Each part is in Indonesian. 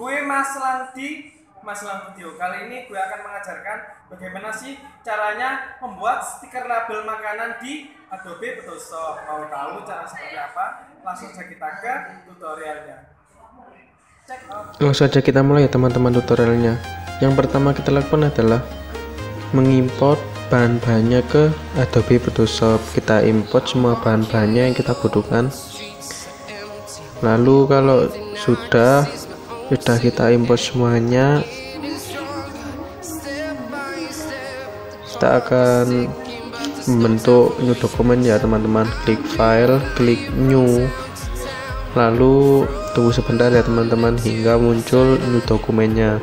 Gue Mas Lang Video. Kali ini gue akan mengajarkan bagaimana sih caranya membuat stiker label makanan di Adobe Photoshop. Mau tahu cara seperti apa? Langsung saja kita ke tutorialnya. Langsung saja kita mulai ya teman-teman tutorialnya. Yang pertama kita lakukan adalah mengimport bahan-bahannya ke Adobe Photoshop. Kita import semua bahan-bahannya yang kita butuhkan. Lalu kalau sudah kita import semuanya, kita akan membentuk new dokumen ya teman-teman. Klik file, klik new, lalu tunggu sebentar ya teman-teman hingga muncul new dokumennya.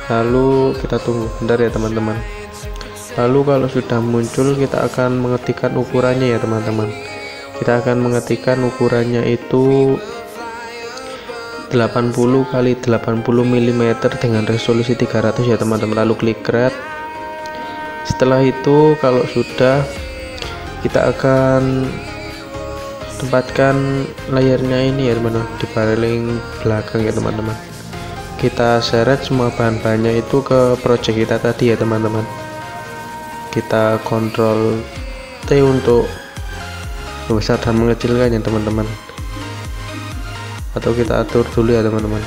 Lalu kita tunggu bentar ya teman-teman. Lalu kalau sudah muncul, kita akan mengetikkan ukurannya ya teman-teman. Kita akan mengetikkan ukurannya itu 80 x 80 mm dengan resolusi 300 ya teman-teman. Lalu klik create. Setelah itu kalau sudah, kita akan tempatkan layarnya ini ya teman-teman di paling belakang ya teman-teman. Kita seret semua bahan-bahannya itu ke project kita tadi ya teman-teman. Kita Ctrl T untuk membesar dan mengecilkan ya teman-teman, atau kita atur dulu ya teman-teman,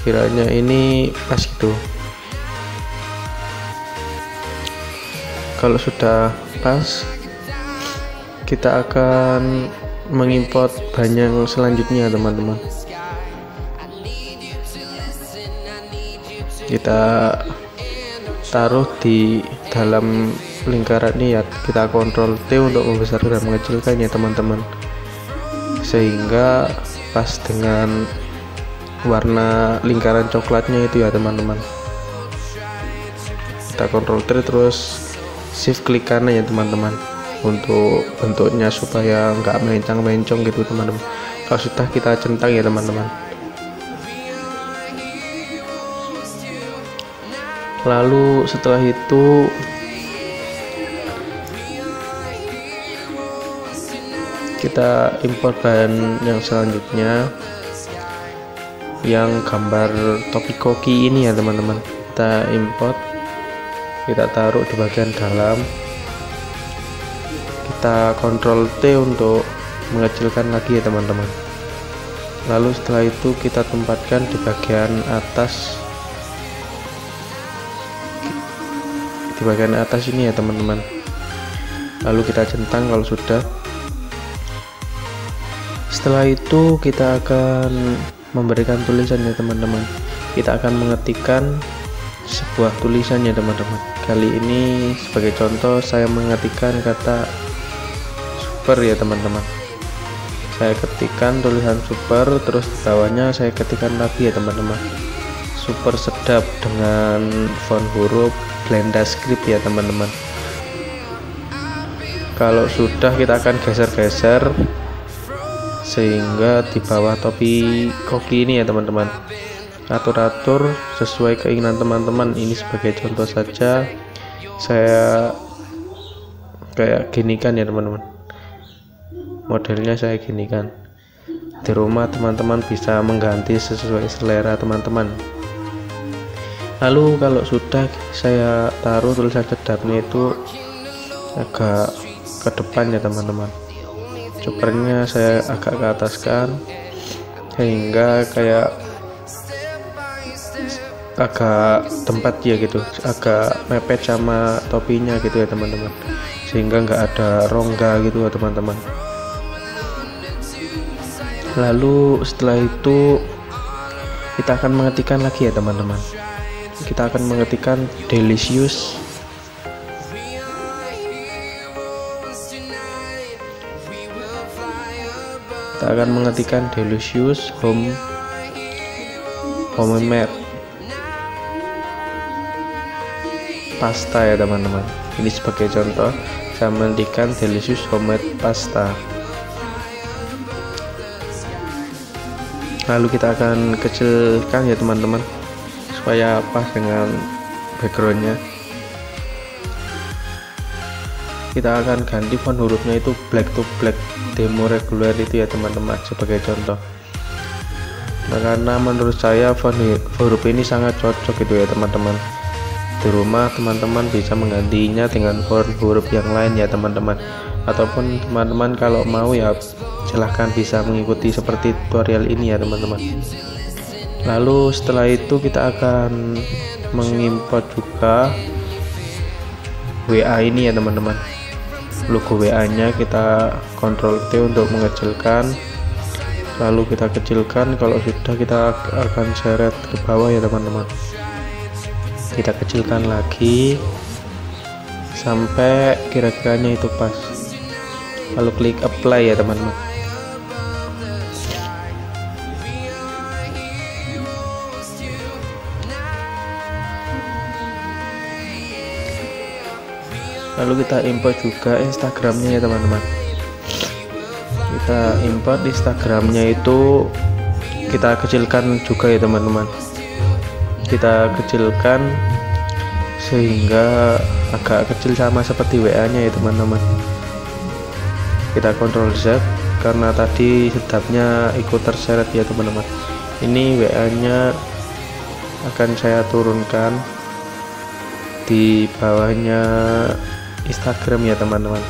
kiranya ini pas gitu. Kalau sudah pas, kita akan mengimport bahan yang selanjutnya teman-teman. Kita taruh di dalam lingkaran ini ya, kita Ctrl T untuk membesarkan dan mengecilkan ya teman-teman, sehingga pas dengan warna lingkaran coklatnya itu ya teman-teman. Kita Ctrl T terus shift klik kanan ya teman-teman untuk bentuknya supaya nggak melencang-melencong gitu teman-teman. Kalau sudah, kita centang ya teman-teman. Lalu setelah itu kita import bahan yang selanjutnya, yang gambar topi koki ini ya teman-teman. Kita import, kita taruh di bagian dalam, kita Ctrl T untuk mengecilkan lagi ya teman-teman. Lalu setelah itu kita tempatkan di bagian atas, ini ya teman-teman. Lalu kita centang kalau sudah. Setelah itu kita akan memberikan tulisan ya teman-teman. Kita akan mengetikkan sebuah tulisan ya teman-teman. Kali ini sebagai contoh saya mengetikkan kata super ya teman-teman. Saya ketikkan tulisan super, terus di bawahnya saya ketikkan lagi ya teman-teman, super sedap dengan font huruf Blenda Script ya teman-teman. Kalau sudah, kita akan geser-geser sehingga di bawah topi koki ini ya teman-teman. Atur-atur sesuai keinginan teman-teman. Ini sebagai contoh saja, saya kayak gini kan ya teman-teman, modelnya saya gini kan. Di rumah teman-teman bisa mengganti sesuai selera teman-teman. Lalu kalau sudah, saya taruh tulisan sedapnya itu agak ke depan ya teman-teman. Copernya saya agak ke ataskan sehingga kayak agak tempat ya gitu, agak mepet sama topinya gitu ya teman-teman, sehingga nggak ada rongga gitu ya teman-teman. Lalu setelah itu kita akan mengetikkan lagi ya teman-teman. Kita akan mengetikkan delicious. Kita akan mengetikkan delicious homemade pasta ya teman-teman. Ini sebagai contoh, saya mengetikkan delicious homemade pasta. Lalu kita akan kecilkan ya teman-teman supaya pas dengan backgroundnya. Kita akan ganti font hurufnya itu black to black, demo regular itu ya teman-teman, sebagai contoh. karena menurut saya font huruf ini sangat cocok gitu ya teman-teman. Di rumah teman-teman bisa menggantinya dengan font huruf yang lain ya teman-teman, ataupun teman-teman kalau mau ya silahkan bisa mengikuti seperti tutorial ini ya teman-teman. Lalu setelah itu kita akan mengimport juga WA ini ya teman-teman. Logo WA nya kita Ctrl T untuk mengecilkan, lalu kita kecilkan. Kalau sudah kita akan seret ke bawah ya teman-teman, kita kecilkan lagi sampai kira-kiranya itu pas, lalu klik apply ya teman-teman. Lalu kita import juga Instagramnya ya teman-teman. Kita import Instagramnya itu kita kecilkan juga ya teman-teman. Kita kecilkan sehingga agak kecil sama seperti WA nya ya teman-teman. Kita Ctrl Z karena tadi setupnya ikut terseret ya teman-teman. Ini WA nya akan saya turunkan di bawahnya Instagram ya teman-teman.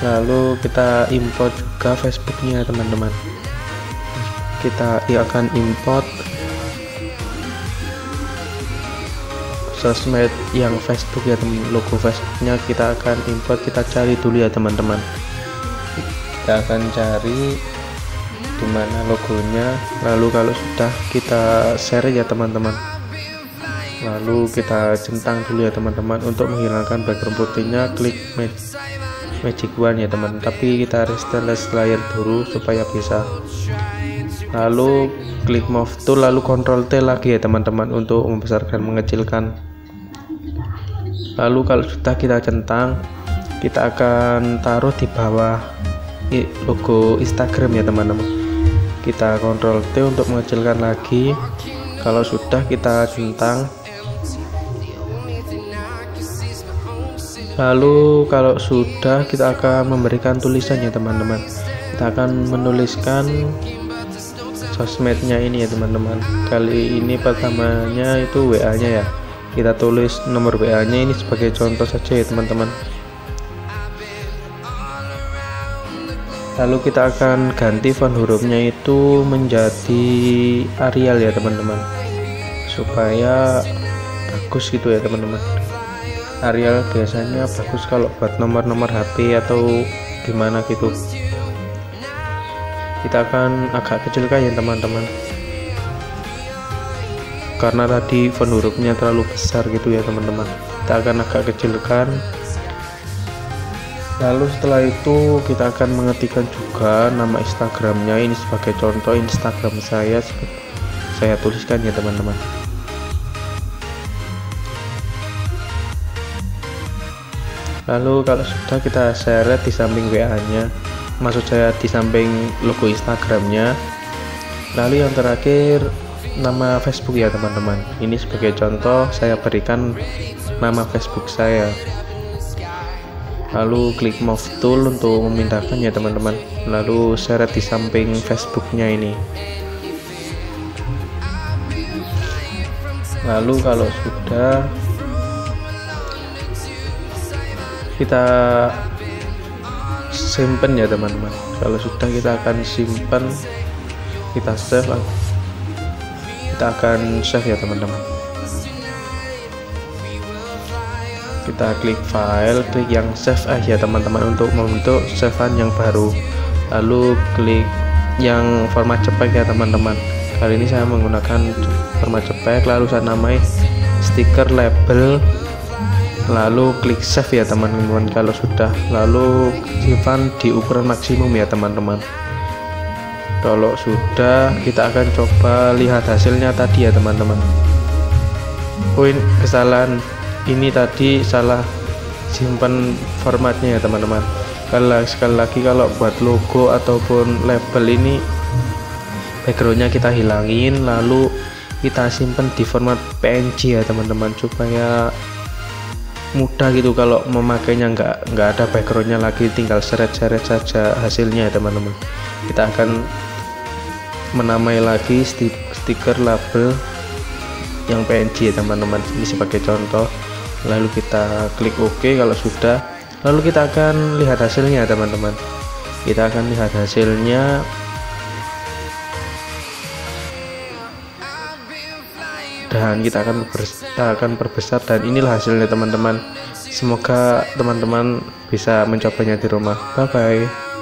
Lalu kita import juga Facebooknya teman-teman. Kita akan import sosmed yang Facebook ya teman. Logo Facebooknya kita akan import, kita cari dulu ya teman-teman. Kita akan cari dimana logonya, lalu kalau sudah kita share ya teman-teman. Lalu kita centang dulu ya teman-teman. Untuk menghilangkan background putihnya klik magic wand ya teman, tapi kita restore layer dulu supaya bisa. Lalu klik move tool, lalu Ctrl T lagi ya teman-teman untuk membesarkan mengecilkan. Lalu kalau sudah kita centang, kita akan taruh di bawah logo Instagram ya teman-teman. Kita Ctrl T untuk mengecilkan lagi. Kalau sudah kita centang. Lalu kalau sudah kita akan memberikan tulisannya teman-teman. Kita akan menuliskan sosmednya ini ya teman-teman. Kali ini pertamanya itu WA nya ya. Kita tulis nomor WA nya ini sebagai contoh saja ya teman-teman. Lalu kita akan ganti font hurufnya itu menjadi Arial ya teman-teman, supaya bagus gitu ya teman-teman. Arial biasanya bagus kalau buat nomor-nomor HP atau gimana gitu. Kita akan agak kecilkan ya teman-teman, karena tadi font hurufnya terlalu besar gitu ya teman-teman. Kita akan agak kecilkan. Lalu setelah itu kita akan mengetikkan juga nama Instagramnya ini sebagai contoh Instagram saya tuliskan ya teman-teman. Lalu kalau sudah kita seret di samping WA nya, maksud saya di samping logo Instagramnya. Lalu yang terakhir nama Facebook ya teman-teman. Ini sebagai contoh saya berikan nama Facebook saya. Lalu klik move tool untuk memindahkan ya teman-teman. Lalu seret di samping Facebooknya ini. Lalu kalau sudah kita simpen ya teman-teman. Kalau sudah kita akan simpan, kita save, kita akan save ya teman-teman. Kita klik file, klik yang save ya teman-teman untuk membentuk savean yang baru. Lalu klik yang format JPEG ya teman-teman. Kali ini saya menggunakan format JPEG, lalu saya namai stiker label, lalu klik save ya teman-teman. Kalau sudah, lalu simpan di ukuran maksimum ya teman-teman. Kalau sudah, kita akan coba lihat hasilnya tadi ya teman-teman. Poin kesalahan ini tadi salah simpan formatnya ya teman-teman. Sekali lagi kalau buat logo ataupun label ini backgroundnya kita hilangin, lalu kita simpan di format PNG ya teman-teman, supaya mudah gitu kalau memakainya, nggak ada backgroundnya lagi, tinggal seret-seret saja hasilnya ya teman-teman. Kita akan menamai lagi stiker label yang PNG ya teman-teman, ini sebagai contoh. Lalu kita klik OK kalau sudah, lalu kita akan lihat hasilnya teman-teman. Kita akan lihat hasilnya. Dan kita akan perbesar, dan inilah hasilnya teman-teman. Semoga teman-teman bisa mencobanya di rumah. Bye bye.